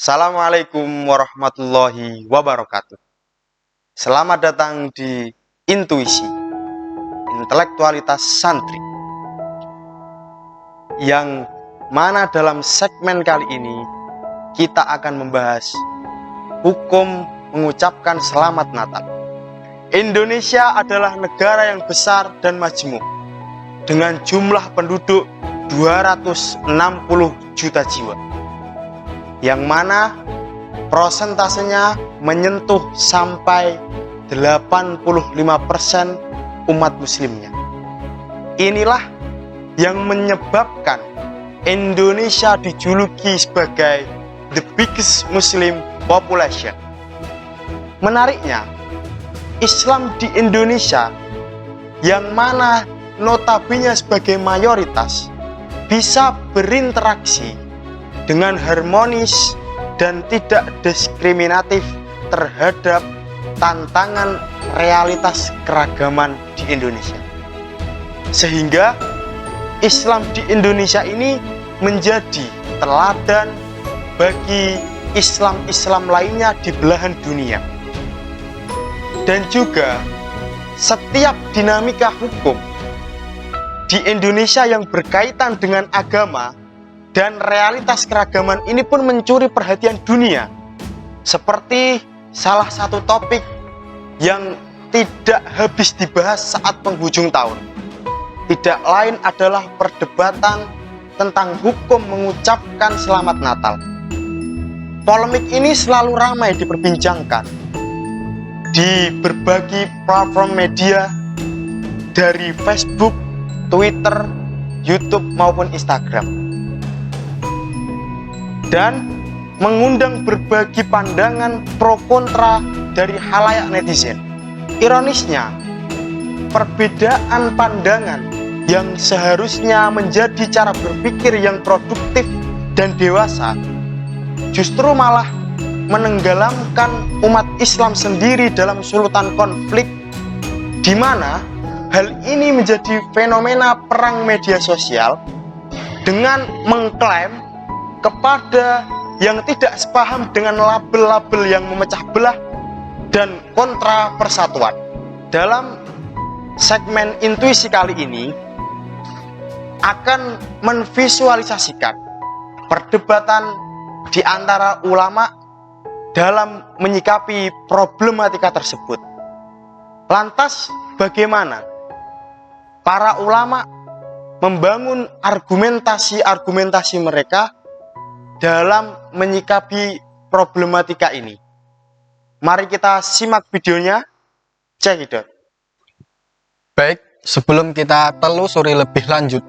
Assalamualaikum warahmatullahi wabarakatuh. Selamat datang di Intuisi, Intelektualitas Santri. Yang mana dalam segmen kali ini kita akan membahas hukum mengucapkan selamat Natal. Indonesia adalah negara yang besar dan majmuk dengan jumlah penduduk 260 juta jiwa, yang mana prosentasenya menyentuh sampai 85% umat muslimnya. Inilah yang menyebabkan Indonesia dijuluki sebagai the biggest Muslim population. Menariknya, Islam di Indonesia yang mana notabene sebagai mayoritas bisa berinteraksi dengan harmonis dan tidak diskriminatif terhadap tantangan realitas keragaman di Indonesia. Sehingga Islam di Indonesia ini menjadi teladan bagi Islam-Islam lainnya di belahan dunia. Dan juga setiap dinamika hukum di Indonesia yang berkaitan dengan agama dan realitas keragaman ini pun mencuri perhatian dunia. Seperti salah satu topik yang tidak habis dibahas saat penghujung tahun, tidak lain adalah perdebatan tentang hukum mengucapkan selamat Natal. Polemik ini selalu ramai diperbincangkan di berbagai platform media, dari Facebook, Twitter, YouTube maupun Instagram, dan mengundang berbagai pandangan pro kontra dari khalayak netizen. Ironisnya, perbedaan pandangan yang seharusnya menjadi cara berpikir yang produktif dan dewasa justru malah menenggelamkan umat Islam sendiri dalam sulutan konflik, di mana hal ini menjadi fenomena perang media sosial dengan mengklaim kepada yang tidak sepaham dengan label-label yang memecah belah dan kontra persatuan. Dalam segmen Intuisi kali ini akan menvisualisasikan perdebatan di antara ulama dalam menyikapi problematika tersebut. Lantas bagaimana para ulama membangun argumentasi mereka dalam menyikapi problematika ini? Mari kita simak videonya. Cekidot. Baik, sebelum kita telusuri lebih lanjut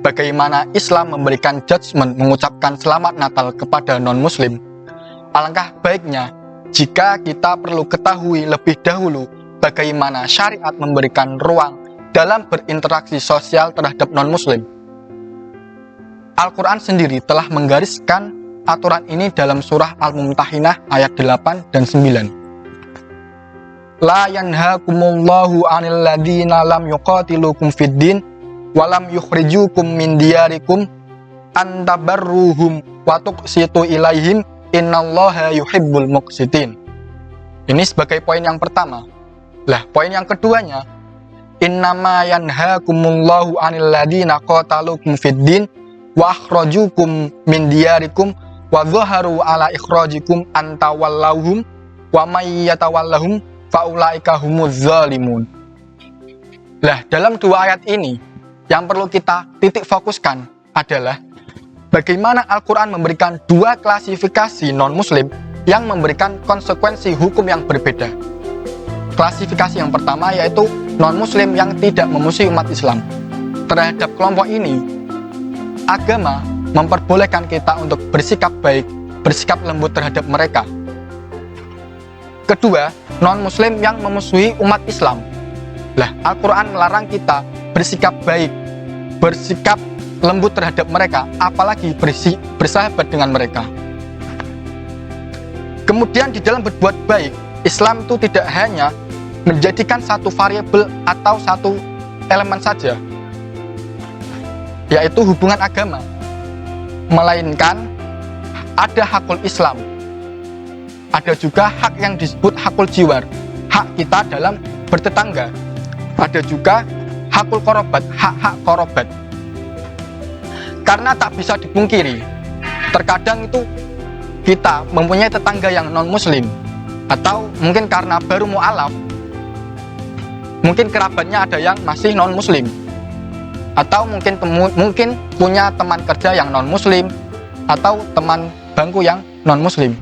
bagaimana Islam memberikan judgement mengucapkan selamat Natal kepada non-muslim, alangkah baiknya jika kita perlu ketahui lebih dahulu bagaimana syariat memberikan ruang dalam berinteraksi sosial terhadap non-muslim. Al-Quran sendiri telah menggariskan aturan ini dalam surah Al-Mumtahinah ayat 8 dan 9. La yanhakumullahu 'anil ladzina lam yuqatilukum fid din wa lam yukhrijukum min diyarikum an tabarruhum wa tuqsitu ilaihim innallaha yuhibbul muqsitin. Ini sebagai poin yang pertama. Lah, poin yang keduanya, innama yanhakumullahu 'anil ladzina qatalukum fid din wa akhrajukum min diyarikum wa dhaharu ala ikhrajikum an tawallahum wa may yatawallahum faulaika humuz zalimun. Lah, dalam dua ayat ini yang perlu kita titik fokuskan adalah bagaimana Al-Quran memberikan dua klasifikasi non-muslim yang memberikan konsekuensi hukum yang berbeda. Klasifikasi yang pertama yaitu non-muslim yang tidak memusuhi umat Islam. Terhadap kelompok ini, agama memperbolehkan kita untuk bersikap baik, bersikap lembut terhadap mereka. Kedua, non-muslim yang memusuhi umat Islam. Lah, Al-Quran melarang kita bersikap baik, bersikap lembut terhadap mereka, apalagi bersahabat dengan mereka. Kemudian di dalam berbuat baik, Islam itu tidak hanya menjadikan satu variabel atau satu elemen saja, yaitu hubungan agama, melainkan ada hakul Islam, ada juga hak yang disebut hakul jiwar, hak kita dalam bertetangga, ada juga hakul korobat, hak-hak korobat. Karena tak bisa dipungkiri, terkadang itu kita mempunyai tetangga yang non-muslim, atau mungkin karena baru mu'alaf, mungkin kerabatnya ada yang masih non-muslim, atau mungkin punya teman kerja yang non-muslim, atau teman bangku yang non-muslim.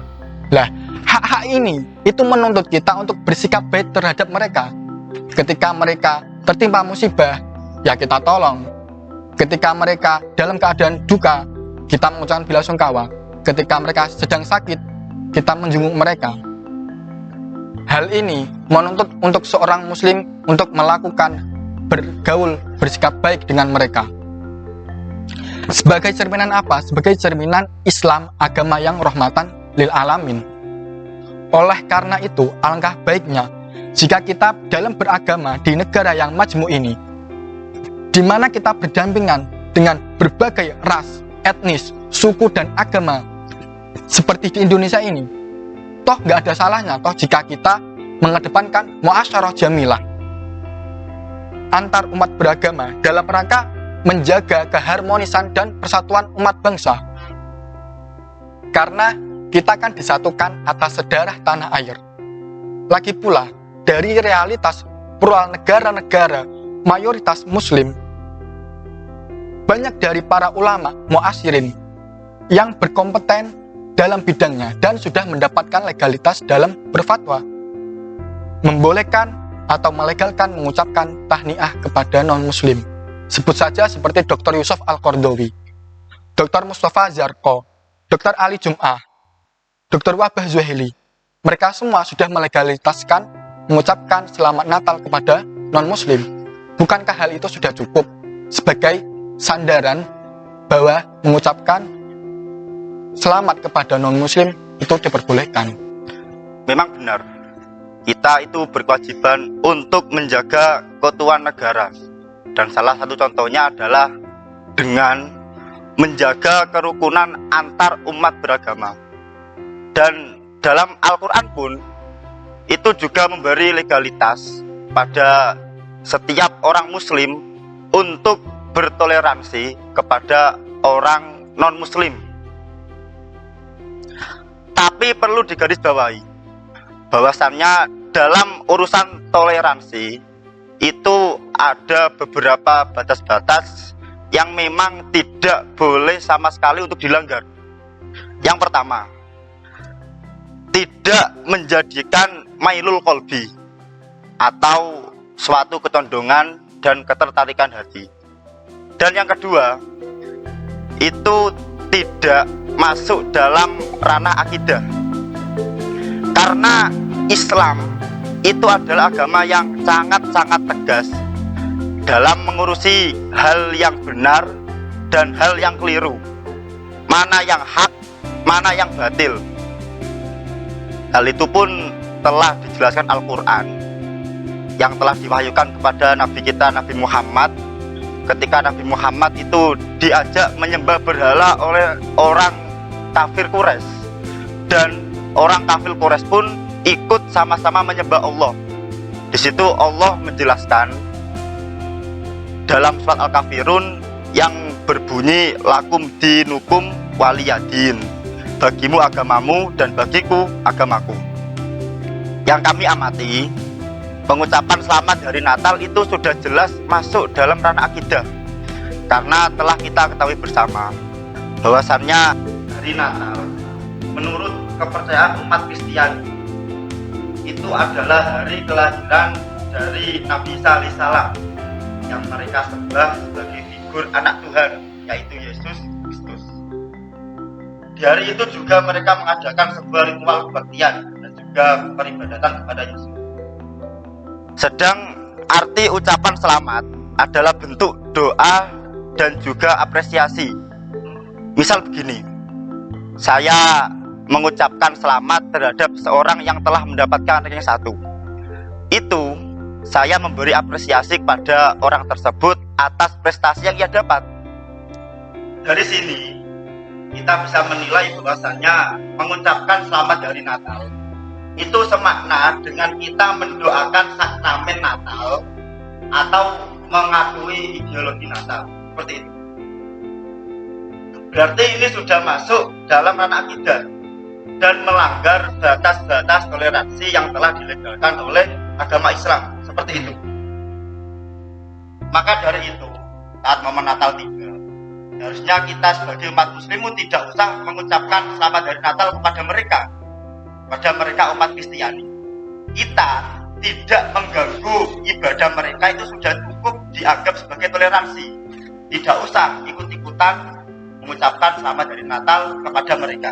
Lah, hak-hak ini itu menuntut kita untuk bersikap baik terhadap mereka. Ketika mereka tertimpa musibah, ya kita tolong. Ketika mereka dalam keadaan duka, kita mengucapkan belasungkawa. Ketika mereka sedang sakit, kita menjenguk mereka. Hal ini menuntut untuk seorang muslim untuk melakukan bergaul, bersikap baik dengan mereka. Sebagai cerminan apa? Sebagai cerminan Islam, agama yang rahmatan lil alamin. Oleh karena itu, alangkah baiknya jika kita dalam beragama di negara yang majmu ini, di mana kita berdampingan dengan berbagai ras, etnis, suku, dan agama, seperti di Indonesia ini, toh nggak ada salahnya toh jika kita mengedepankan muasyarah jamilah antar umat beragama dalam rangka menjaga keharmonisan dan persatuan umat bangsa. Karena kita kan disatukan atas sedarah tanah air. Lagi pula, dari realitas plural negara-negara mayoritas muslim, banyak dari para ulama muasyirin yang berkompeten dalam bidangnya dan sudah mendapatkan legalitas dalam berfatwa, membolehkan atau melegalkan mengucapkan tahniah kepada non-muslim. Sebut saja seperti Dr. Yusuf Al-Qardawi, Dr. Mustafa Zarko, Dr. Ali Jum'ah, Dr. Wabah Zuhaili. Mereka semua sudah melegalitaskan mengucapkan selamat Natal kepada non-muslim. Bukankah hal itu sudah cukup sebagai sandaran bahwa mengucapkan selamat kepada non-muslim itu diperbolehkan? Memang benar, kita itu berkewajiban untuk menjaga keutuhan negara. Dan salah satu contohnya adalah dengan menjaga kerukunan antar umat beragama. Dan dalam Al-Quran pun itu juga memberi legalitas pada setiap orang muslim untuk bertoleransi kepada orang non-muslim. Tapi perlu digarisbawahi bahwasannya dalam urusan toleransi itu ada beberapa batas-batas yang memang tidak boleh sama sekali untuk dilanggar. Yang pertama, tidak menjadikan mailul qalbi atau suatu ketondongan dan ketertarikan hati. Dan yang kedua, itu tidak masuk dalam ranah akidah. Karena Islam itu adalah agama yang sangat-sangat tegas dalam mengurusi hal yang benar dan hal yang keliru, mana yang hak, mana yang batil. Hal itu pun telah dijelaskan Al-Quran yang telah diwahyukan kepada Nabi kita, Nabi Muhammad, ketika Nabi Muhammad itu diajak menyembah berhala oleh orang kafir Quraisy, dan orang kafir Quraisy pun ikut sama-sama menyembah Allah. Di situ Allah menjelaskan dalam surat Al-Kafirun yang berbunyi lakum dinukum waliyadin, bagimu agamamu dan bagiku agamaku. Yang kami amati, pengucapan selamat hari Natal itu sudah jelas masuk dalam ranah akidah, karena telah kita ketahui bersama bahwasannya hari Natal menurut kepercayaan umat Kristiani itu adalah hari kelahiran dari Nabi Isa alaihissalam yang mereka sembah sebagai figur anak Tuhan, yaitu Yesus Kristus. Di hari itu juga mereka mengadakan sebuah ritual kebaktian dan juga peribadatan kepada Yesus. Sedang arti ucapan selamat adalah bentuk doa dan juga apresiasi. Misal begini, saya mengucapkan selamat terhadap seorang yang telah mendapatkan ranking 1. Itu saya memberi apresiasi kepada orang tersebut atas prestasi yang ia dapat. Dari sini kita bisa menilai bahwasanya mengucapkan selamat hari Natal itu semakna dengan kita mendoakan sakramen Natal atau mengakui ideologi Natal, seperti itu. Berarti ini sudah masuk dalam ranah akidah dan melanggar batas-batas toleransi yang telah dilegalkan oleh agama Islam, seperti itu. Maka dari itu, saat momen Natal tiba, harusnya kita sebagai umat muslimun tidak usah mengucapkan selamat hari Natal kepada mereka umat Kristiani. Kita tidak mengganggu ibadah mereka, itu sudah cukup dianggap sebagai toleransi. Tidak usah ikut-ikutan mengucapkan selamat hari Natal kepada mereka.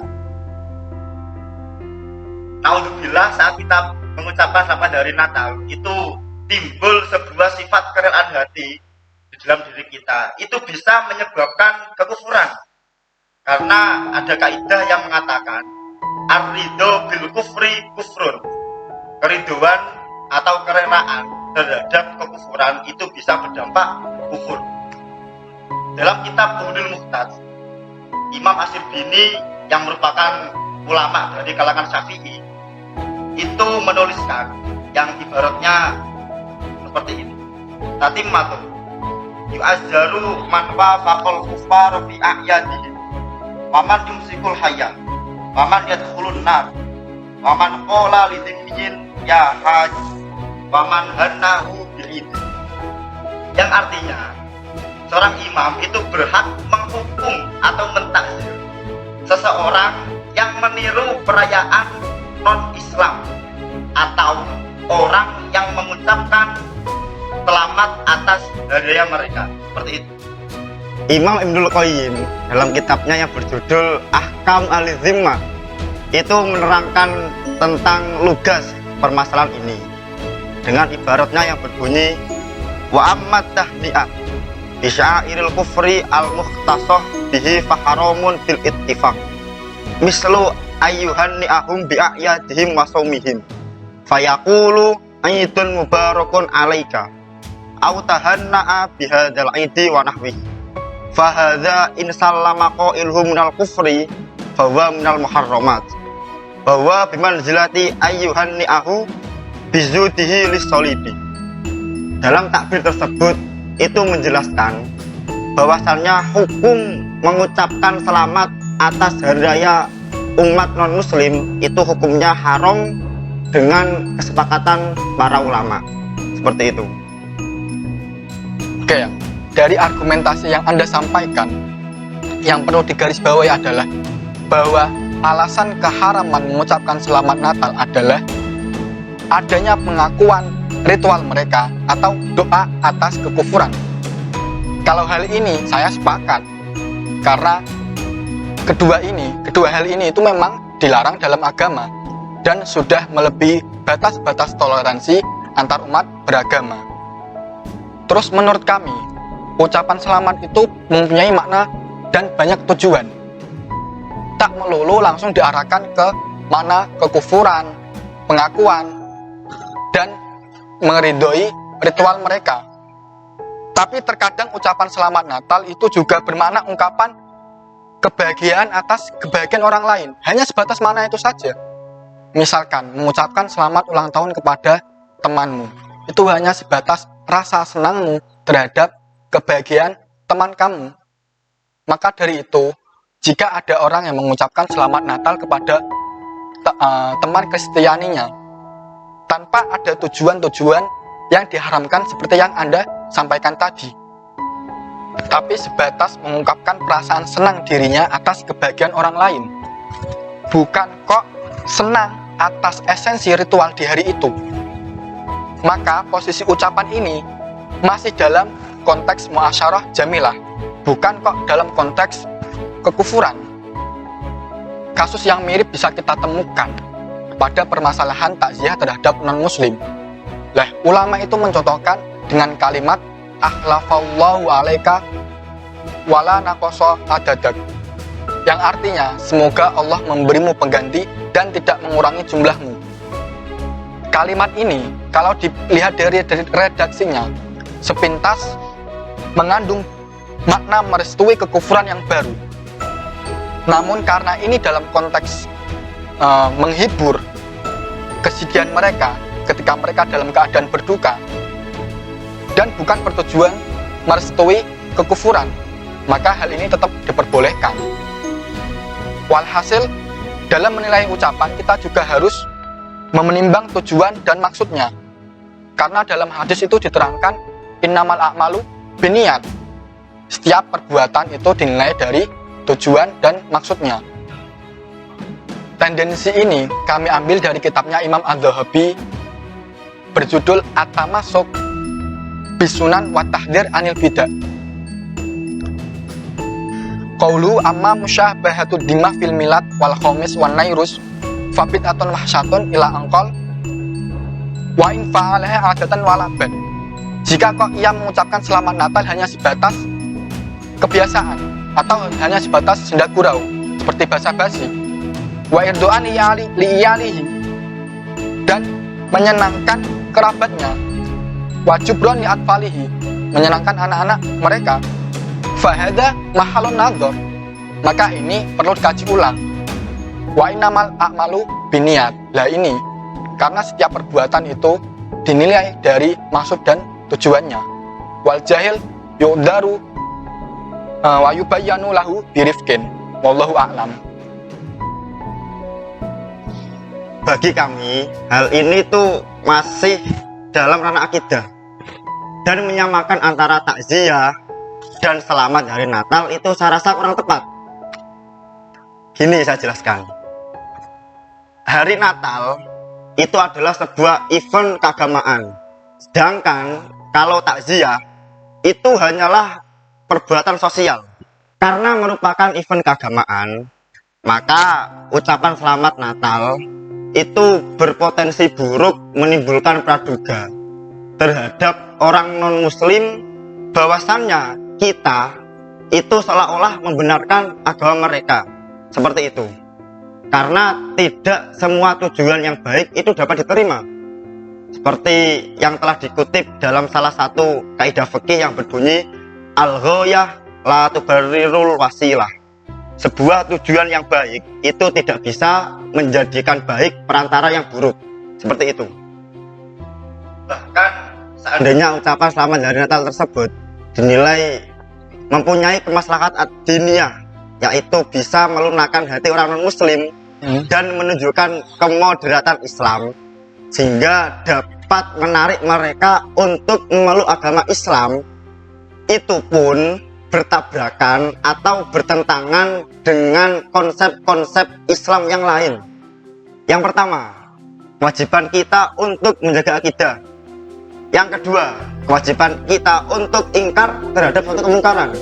Naudzubillah, saat kita mengucapkan selamat hari Natal itu timbul sebuah sifat kerelaan hati di dalam diri kita. Itu bisa menyebabkan kekufuran. Karena ada kaidah yang mengatakan ar-ridho bil kufri kufrun. Keriduan atau kerelaan terhadap kekufuran itu bisa berdampak kufur. Dalam kitab Buhudul Muhtaj, Imam Asy-Syibini yang merupakan ulama dari kalangan Syafi'i itu menuliskan yang ibaratnya seperti ini. Tatimmatun yu'azzaru man wafaqal kufar fi a'yadihi wa man yumsikul hayya wa man yadkhulun nar wa man qala lidhimmin ya haj wa man hannahu bi'id. Yang artinya seorang imam itu berhak menghukum atau mentakzir seseorang yang meniru perayaan non-Islam atau orang yang mengucapkan selamat atas hari raya mereka, seperti itu. Imam Ibnul Qayyim dalam kitabnya yang berjudul Ahkam al-Zimmah itu menerangkan tentang lugas permasalahan ini dengan ibaratnya yang berbunyi wa ammat tahni'ah bi sya'iril kufri al-mukhtasah bihi faharamun bil ittifaq mislu ayyuhan ni'ahum bi'a'yadihim wa saumihim fayaqulu aidun mubarakun alaika aw tahanna'a bihadzal aidi wa nahwihi fahadza in sallama qailhu minal kufri fahuwa minal muharramat bahwa bimanzilati ayyuhan ni'ahu bizudihi lis-solibi. Dalam takbir tersebut itu menjelaskan bahwasannya hukum mengucapkan selamat atas hari raya umat non-muslim itu hukumnya haram dengan kesepakatan para ulama, seperti itu. Oke ya, dari argumentasi yang Anda sampaikan, yang perlu digarisbawahi adalah bahwa alasan keharaman mengucapkan selamat Natal adalah adanya pengakuan ritual mereka atau doa atas kekufuran. Kalau hal ini saya sepakat, karena kedua hal ini itu memang dilarang dalam agama dan sudah melebihi batas-batas toleransi antar umat beragama. Terus menurut kami, ucapan selamat itu mempunyai makna dan banyak tujuan. Tak melulu langsung diarahkan ke makna kekufuran, pengakuan, dan meridhoi ritual mereka. Tapi terkadang ucapan selamat Natal itu juga bermakna ungkapan kebahagiaan atas kebahagiaan orang lain, hanya sebatas mana itu saja. Misalkan mengucapkan selamat ulang tahun kepada temanmu, itu hanya sebatas rasa senangmu terhadap kebahagiaan teman kamu. Maka dari itu, jika ada orang yang mengucapkan selamat Natal kepada teman Kristianinya tanpa ada tujuan-tujuan yang diharamkan seperti yang Anda sampaikan tadi, tapi sebatas mengungkapkan perasaan senang dirinya atas kebahagiaan orang lain, bukan kok senang atas esensi ritual di hari itu, maka posisi ucapan ini masih dalam konteks muasyarah jamilah, bukan kok dalam konteks kekufuran. Kasus yang mirip bisa kita temukan pada permasalahan takziah terhadap non-muslim. Lah, ulama itu mencontohkan dengan kalimat akhlafallahu alaika wala naqasa adadak, yang artinya semoga Allah memberimu pengganti dan tidak mengurangi jumlahmu. Kalimat ini kalau dilihat dari redaksinya sepintas mengandung makna merestui kekufuran yang baru. Namun karena ini dalam konteks menghibur kesedihan mereka ketika mereka dalam keadaan berduka dan bukan bertujuan merestui kekufuran, maka hal ini tetap diperbolehkan. Walhasil, dalam menilai ucapan kita juga harus menimbang tujuan dan maksudnya. Karena dalam hadis itu diterangkan innamal a'malu binniyat. Setiap perbuatan itu dinilai dari tujuan dan maksudnya. Tendensi ini kami ambil dari kitabnya Imam Az-Zahabi berjudul At-Tamasuk Bisunan wa Tahdhir Anil Bidah. Qaulu amma musyabbahatud dimah fil milad wal khamis wan nairus fabid'atun wahsyatun ila angqal wa in fa'alaha adatan walaban. Jika kok ia mengucapkan selamat Natal hanya sebatas kebiasaan atau hanya sebatas senda gurau seperti basa-basi, wa irdu'an li'iyalihi, dan menyenangkan kerabatnya, wa jubron li'atfalihi, menyenangkan anak-anak mereka, fahada mahalun nadhar, maka ini perlu dikaji ulang. Wa innamal a'malu binniyat. Lah ini karena setiap perbuatan itu dinilai dari maksud dan tujuannya. Wal jahil yu'daru wa yubayyanu lahu birifkin. Wallahu a'lam. Bagi kami, hal ini tuh masih dalam ranah akidah dan menyamakan antara takziah dan selamat hari Natal itu saya rasa kurang tepat. Gini saya jelaskan. Hari Natal itu adalah sebuah event keagamaan. Sedangkan kalau takziah itu hanyalah perbuatan sosial. Karena merupakan event keagamaan, maka ucapan selamat Natal itu berpotensi buruk menimbulkan praduga terhadap orang non-muslim bahwasannya kita itu seolah-olah membenarkan agama mereka. Seperti itu. Karena tidak semua tujuan yang baik itu dapat diterima. Seperti yang telah dikutip dalam salah satu kaidah fikih yang berbunyi al-ghayah la tubarrirul wasilah. Sebuah tujuan yang baik itu tidak bisa menjadikan baik perantara yang buruk. Seperti itu. Bahkan seandainya ucapan selamat hari Natal tersebut dinilai mempunyai kemaslahatan ad-diniyah, yaitu bisa melunakkan hati orang non-muslim dan menunjukkan kemoderatan Islam, sehingga dapat menarik mereka untuk memeluk agama Islam, itu pun bertabrakan atau bertentangan dengan konsep-konsep Islam yang lain. Yang pertama, kewajiban kita untuk menjaga akidah. Yang kedua, kewajiban kita untuk ingkar terhadap suatu kemungkaran.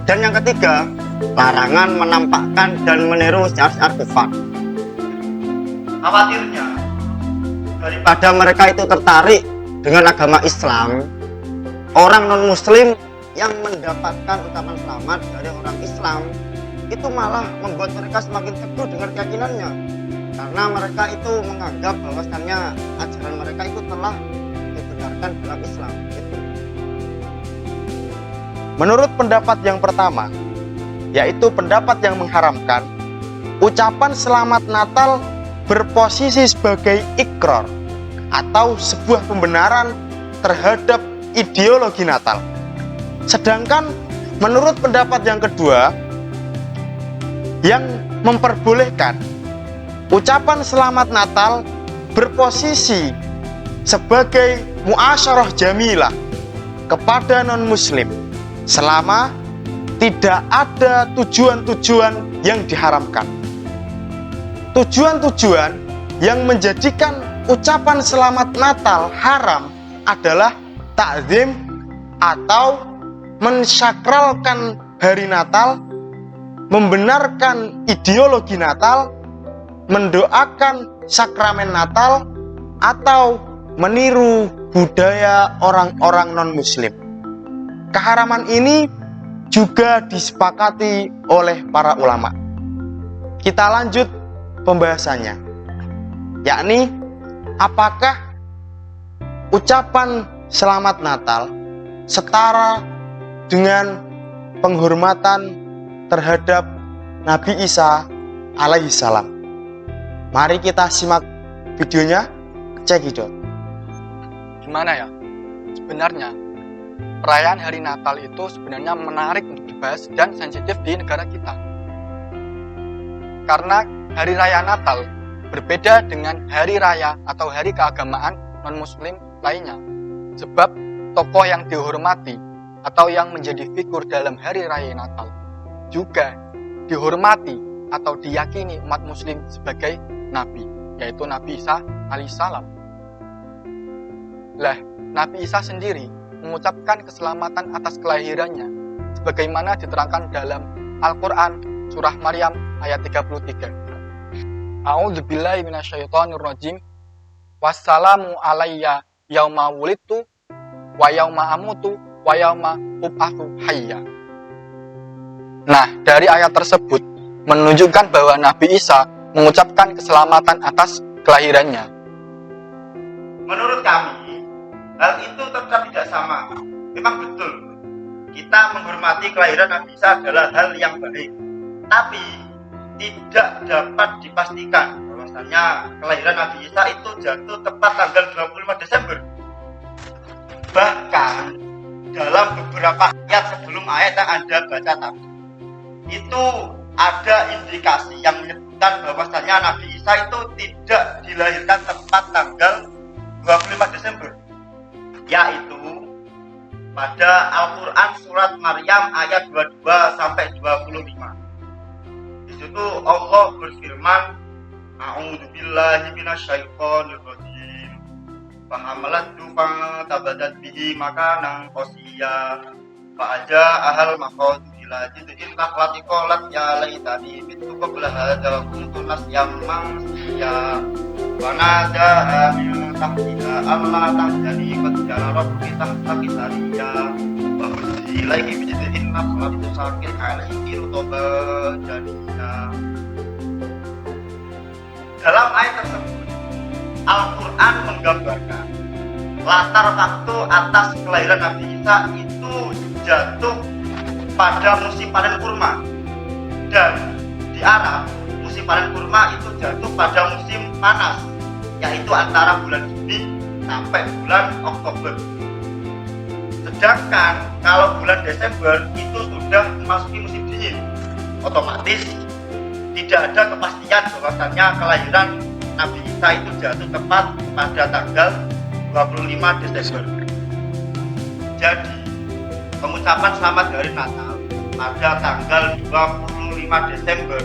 Dan yang ketiga, larangan menampakkan dan meniru syiar-syiar kufar. Khawatirnya, daripada mereka itu tertarik dengan agama Islam, orang non-muslim yang mendapatkan ucapan selamat dari orang Islam itu malah membuat mereka semakin teguh dengan keyakinannya, karena mereka itu menganggap bahwasannya ajaran mereka itu telah dibenarkan dalam Islam. Itu. Menurut pendapat yang pertama, yaitu pendapat yang mengharamkan, ucapan selamat Natal berposisi sebagai ikrar atau sebuah pembenaran terhadap ideologi Natal. Sedangkan menurut pendapat yang kedua, yang memperbolehkan ucapan selamat Natal berposisi sebagai muasyarah jamilah kepada non-muslim selama tidak ada tujuan-tujuan yang diharamkan. Tujuan-tujuan yang menjadikan ucapan selamat Natal haram adalah ta'zim atau mensakralkan hari Natal, membenarkan ideologi Natal, mendoakan sakramen Natal, atau meniru budaya orang-orang non-muslim. Keharaman ini juga disepakati oleh para ulama. Kita lanjut pembahasannya, yakni apakah ucapan selamat Natal setara dengan penghormatan terhadap Nabi Isa alaihissalam. Mari kita simak videonya, cekidot. Gimana ya? Sebenarnya perayaan hari Natal itu sebenarnya menarik untuk dibahas dan sensitif di negara kita. Karena hari raya Natal berbeda dengan hari raya atau hari keagamaan non-muslim lainnya. Sebab tokoh yang dihormati atau yang menjadi figur dalam hari raya Natal juga dihormati atau diyakini umat muslim sebagai nabi, yaitu Nabi Isa alaihissalam. Lah, Nabi Isa sendiri mengucapkan keselamatan atas kelahirannya sebagaimana diterangkan dalam Al-Qur'an surah Maryam ayat 33. A'udzubillahi minasyaitonirrajim. Wassalamu alayya yauma wulidtu wa yauma amutu wa yauma ub'atsu hayya. Nah, dari ayat tersebut menunjukkan bahwa Nabi Isa mengucapkan keselamatan atas kelahirannya. Menurut kami, hal itu tetap tidak sama. Memang betul, kita menghormati kelahiran Nabi Isa adalah hal yang baik. Tapi tidak dapat dipastikan bahwasanya kelahiran Nabi Isa itu jatuh tepat tanggal 25 Desember. Bahkan dalam beberapa ayat sebelum ayat yang Anda baca tadi, itu ada indikasi yang menyebutkan bahwasanya Nabi Isa itu tidak dilahirkan tepat tanggal 25 Desember, yaitu pada Al-Quran surat Maryam ayat 22 sampai 25. Di situ Allah berfirman, A'udzubillahi minasyaitonirrajim. Fahamalattu fatabadat bihi makanan qasiyya fa'aja ahal maqad ila jid'in nakhlati qalat ya laitani mittu qabla hadza wa kuntu nasyam mansiya wa nada'a min tahtiha alla tahzani qad ja'ala rabbuki tahtaki sariya wa huzzi ilaihi bi jid'in nakhlati tusaqil alaihi rutuban janiya. Dalam ayat tersebut Al-Quran menggambarkan latar waktu atas kelahiran Nabi Isa itu jatuh pada musim panen kurma, dan di Arab musim panen kurma itu jatuh pada musim panas, yaitu antara bulan Juni sampai bulan Oktober. Sedangkan kalau bulan Desember itu sudah memasuki musim dingin, otomatis tidak ada kepastian bahwasannya kelahiran Nabi Isa itu jatuh tepat pada tanggal 25 Desember. Jadi pengucapan selamat hari Natal pada tanggal 25 Desember,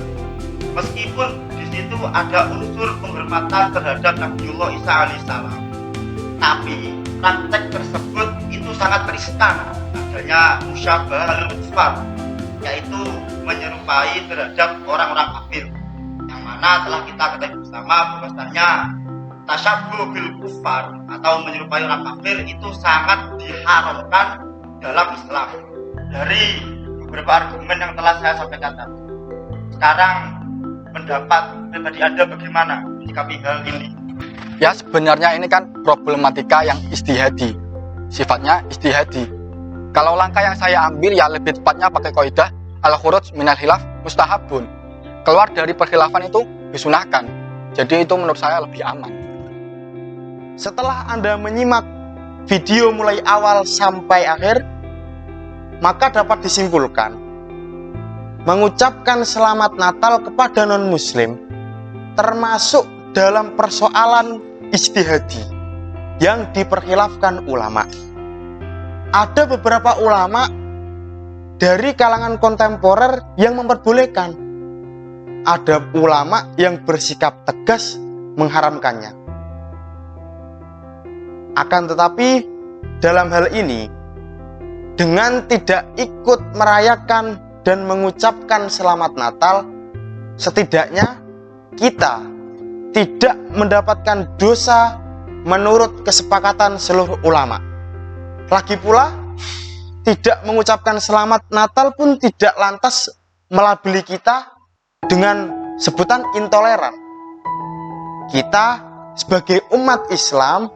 meskipun di situ ada unsur penghormatan terhadap Nabiullah Isa alaihissalam, tapi praktek tersebut itu sangat riskan adanya musyabah al-kufar, yaitu menyerupai terhadap orang-orang kafir, yang mana telah kita ketahui bersama bahwasanya tasyabbuh bil kufar atau menyerupai orang kafir itu sangat diharamkan dalam Islam dari beberapa argumen yang telah saya sampaikan tadi. Sekarang pendapat pribadi Anda bagaimana menyikapi hal ini? Ya, sebenarnya ini kan problematika yang istihadi, sifatnya istihadi. Kalau langkah yang saya ambil ya lebih tepatnya pakai kaidah al-khuruj minal khilaf mustahabun. Keluar dari perkhilafan itu disunahkan. Jadi itu menurut saya lebih aman. Setelah Anda menyimak video mulai awal sampai akhir, maka dapat disimpulkan mengucapkan selamat Natal kepada non-muslim termasuk dalam persoalan ijtihadi yang diperkhilafkan ulama. Ada beberapa ulama dari kalangan kontemporer yang memperbolehkan, ada ulama yang bersikap tegas mengharamkannya. Akan tetapi dalam hal ini, dengan tidak ikut merayakan dan mengucapkan selamat Natal, setidaknya kita tidak mendapatkan dosa menurut kesepakatan seluruh ulama. Lagi pula, tidak mengucapkan selamat Natal pun tidak lantas melabeli kita dengan sebutan intoleran. Kita sebagai umat Islam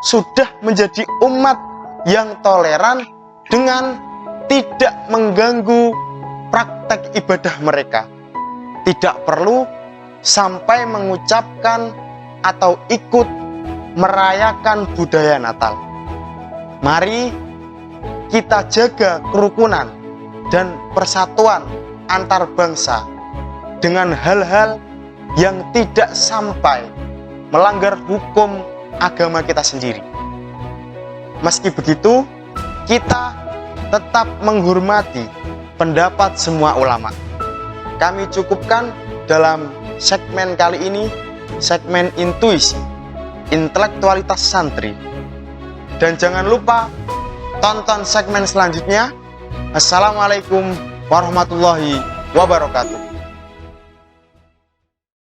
sudah menjadi umat yang toleran dengan tidak mengganggu praktek ibadah mereka. tidak perlu sampai mengucapkan atau ikut merayakan budaya Natal. Mari kita jaga kerukunan dan persatuan antar bangsa dengan hal-hal yang tidak sampai melanggar hukum agama kita sendiri. Meski begitu, kita tetap menghormati pendapat semua ulama. Kami cukupkan dalam segmen kali ini, segmen intuisi, intelektualitas santri. Dan jangan lupa tonton segmen selanjutnya. Assalamualaikum warahmatullahi wabarakatuh.